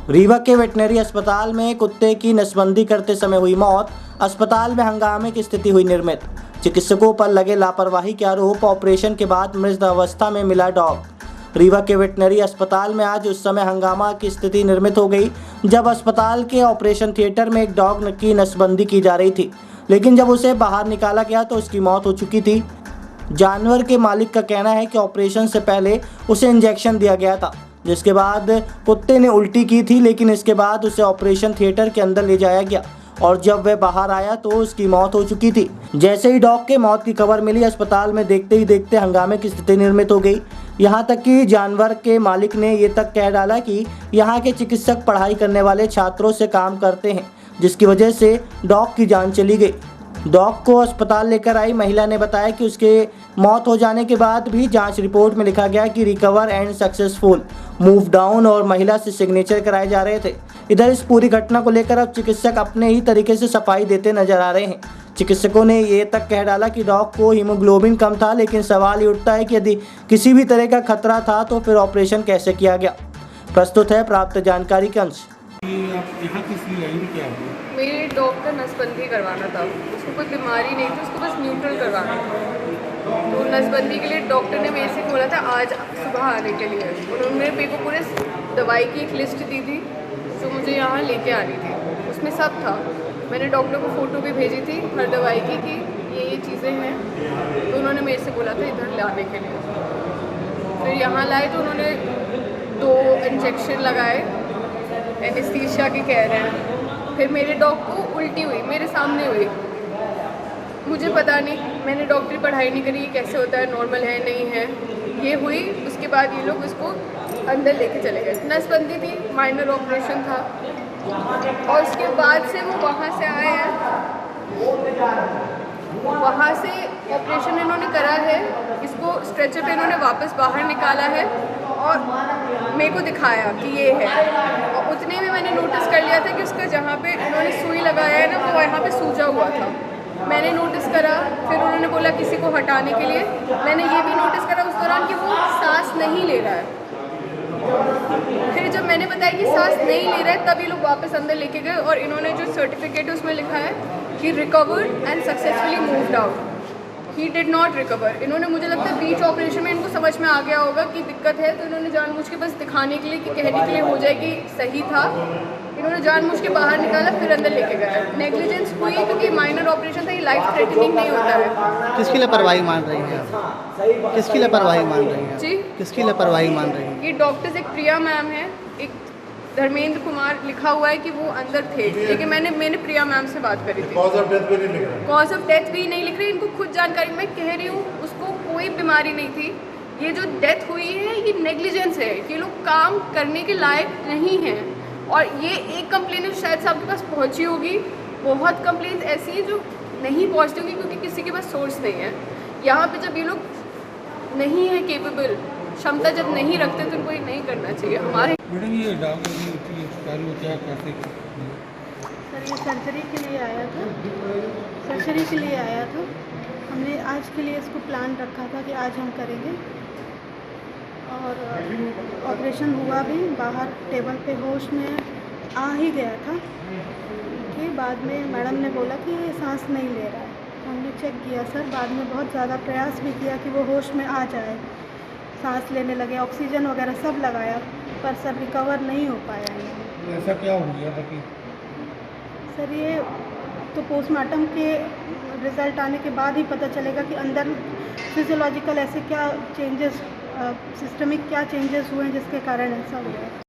रीवा के वेटनरी अस्पताल में कुत्ते की नसबंदी करते समय हुई मौत। अस्पताल में हंगामे की स्थिति हुई निर्मित। चिकित्सकों पर लगे लापरवाही के आरोप। ऑपरेशन के बाद मृत अवस्था में मिला डॉग। रीवा के वेटनरी अस्पताल में आज उस समय हंगामा की स्थिति निर्मित हो गई जब अस्पताल के ऑपरेशन थिएटर में एक डॉग की नसबंदी की जा रही थी, लेकिन जब उसे बाहर निकाला गया तो उसकी मौत हो चुकी थी। जानवर के मालिक का कहना है कि ऑपरेशन से पहले उसे इंजेक्शन दिया गया था, जिसके बाद कुत्ते ने उल्टी की थी, लेकिन इसके बाद उसे ऑपरेशन थिएटर के अंदर ले जाया गया और जब वह बाहर आया तो उसकी मौत हो चुकी थी। जैसे ही डॉग के मौत की खबर मिली, अस्पताल में देखते ही देखते हंगामे की स्थिति निर्मित हो गई। यहां तक कि जानवर के मालिक ने ये तक कह डाला कि यहां के चिकित्सक पढ़ाई करने वाले छात्रों से काम करते हैं, जिसकी वजह से डॉग की जान चली गई। डॉग को अस्पताल लेकर आई महिला ने बताया कि उसके मौत हो जाने के बाद भी जांच रिपोर्ट में लिखा गया कि recover and successful, move down और महिला से सिग्नेचर कराए जा रहे थे। इधर इस पूरी घटना को लेकर अब चिकित्सक अपने ही तरीके से सफाई देते नजर आ रहे हैं। चिकित्सकों ने ये तक कह डाला कि डॉग को हीमोग्लोबिन कम था, लेकिन सवाल ये उठता है कि यदि किसी भी तरह का खतरा था तो फिर ऑपरेशन कैसे किया गया। प्रस्तुत है प्राप्त जानकारी के अंश। यहाँ किस लिए आई क्या है? मेरे डॉग का नसबंदी करवाना था। उसको कोई बीमारी नहीं थी, उसको बस न्यूट्रल करवाना था। तो नसबंदी के लिए डॉक्टर ने मेरे से बोला था आज सुबह आने के लिए। उन्होंने मेरे को पूरे दवाई की एक लिस्ट दी थी जो मुझे यहाँ लेके आनी थी, उसमें सब था। मैंने डॉक्टर को फ़ोटो भी भेजी थी हर दवाई की कि ये चीज़ें हैं। तो उन्होंने मेरे से बोला था इधर लाने के लिए। फिर यहाँ लाए तो उन्होंने 2 इंजेक्शन लगाए, एनेस्थीसिया के कह रहे हैं। फिर मेरे डॉग को उल्टी हुई, मेरे सामने हुई। मुझे पता नहीं, मैंने डॉक्टरी पढ़ाई नहीं करी कैसे होता है, नॉर्मल है नहीं है। ये हुई, उसके बाद ये लोग उसको अंदर लेके चले गए। नसबंदी थी, माइनर ऑपरेशन था और उसके बाद से वो वहाँ से आए हैं। वहाँ से ऑपरेशन इन्होंने करा है, इसको स्ट्रेचर पे इन्होंने वापस बाहर निकाला है और मेरे को दिखाया कि ये है। और उतने में मैंने नोटिस कर लिया था कि उसका जहाँ पे उन्होंने सुई लगाया है ना, वो यहाँ पे सूजा हुआ था। मैंने नोटिस करा, फिर उन्होंने बोला किसी को हटाने के लिए। मैंने ये भी नोटिस करा उस दौरान कि वो सांस नहीं ले रहा है। फिर जब मैंने बताया कि सांस नहीं ले रहा है, तब ये लोग वापस अंदर लेके गए और इन्होंने जो सर्टिफिकेट है उसमें लिखा है कि recovered and successfully moved out. He did not recover. इन्होंने, मुझे लगता है बीच ऑपरेशन में इनको समझ में आ गया होगा कि दिक्कत है, तो इन्होंने जानबूझ के बस दिखाने के लिए कि कहने के लिए हो जाए कि सही था, इन्होंने जानबूझ के बाहर निकाला फिर अंदर लेके गया। नेग्लिजेंस हुई क्योंकि माइनर ऑपरेशन था, ये लाइफ थ्रेटनिंग नहीं होता है। किसकी लापरवाही मान रही हैं आप? किसकी लापरवाही मान रही हैं जी, किसकी लापरवाही मान रही हैं? ये डॉक्टर्स, एक प्रिया मैम है, एक धर्मेंद्र कुमार लिखा हुआ है कि वो अंदर थे, लेकिन मैंने प्रिया मैम से बात करी थी। कॉज ऑफ डेथ भी नहीं लिख रहा। कॉज ऑफ डेथ भी नहीं लिख रही, इनको खुद जानकारी। मैं कह रही हूँ उसको कोई बीमारी नहीं थी। ये जो डेथ हुई है ये नेग्लिजेंस है, ये लोग काम करने के लायक नहीं हैं। और ये एक कंप्लेन शायद से आपके पास पहुँची होगी, बहुत कंप्लेंट ऐसी हैं जो नहीं पहुँचती होगी क्योंकि किसी के पास सोर्स नहीं है। यहाँ पे जब ये लोग नहीं है केपेबल, क्षमता जब नहीं रखते तो इनको ये नहीं करना चाहिए। हमारे मैडम ये डॉग चालू क्या कैसे? सर ये सर्जरी के लिए आया था, हमने आज के लिए इसको प्लान रखा था कि आज हम करेंगे और ऑपरेशन हुआ भी। बाहर टेबल पे होश में आ ही गया था कि बाद में मैडम ने बोला कि ये सांस नहीं ले रहा है। हमने चेक किया सर, बाद में बहुत ज़्यादा प्रयास भी किया कि वो होश में आ जाए, सांस लेने लगे, ऑक्सीजन वगैरह सब लगाया, पर सर रिकवर नहीं हो पाया है। ऐसा क्या हो गया था कि? सर ये तो पोस्टमार्टम के रिज़ल्ट आने के बाद ही पता चलेगा कि अंदर फिजियोलॉजिकल ऐसे क्या चेंजेस, सिस्टमिक क्या चेंजेस हुए हैं जिसके कारण ऐसा हुआ है।